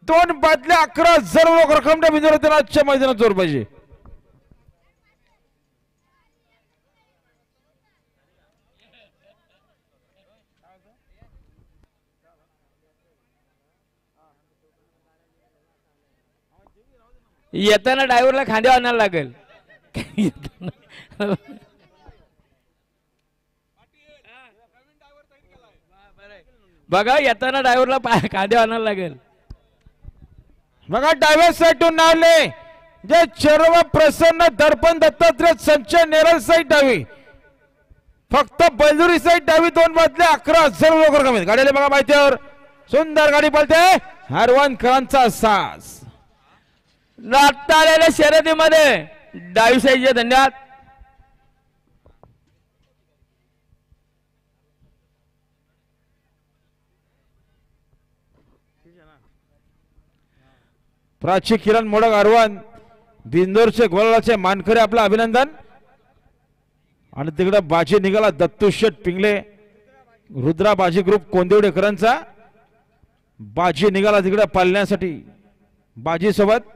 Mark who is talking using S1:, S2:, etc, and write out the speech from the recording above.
S1: दोन बादले 11,000 लोक रकमच्या बिंदूवर त्याला आजच्या मैदानात जोर पाहिजे.
S2: येताना ड्रायव्हरला खांद्या आणायला लागेल. बघा येताना ड्रायव्हरला खांद्या आणायला लागेल.
S1: बघा डाव्या साईडून नावले जे चरवा प्रसन्न दर्पण दत्तात्रय संचय नेरळ साईड डावी, फक्त बैलुरी साईड डावी दोन बादले 11,000 लोक रकम आहेत. गाडीला बघा माहितीवर सुंदर गाडी पळते हरवणकरांचा सास.
S2: आता आलेल्या शर्यतीमध्ये डावी साईडचे धन्यवाद.
S1: प्राची किरण मोडक अरवान बिंदोरचे गोलाचे मानकरे आपलं अभिनंदन. आणि तिकडे बाजी निघाला दत्तू शेट पिंगले रुद्रा बाजी ग्रुप कोंदिवडेकरांचा बाजी निघाला तिकडे पालण्यासाठी बाजी सोबत.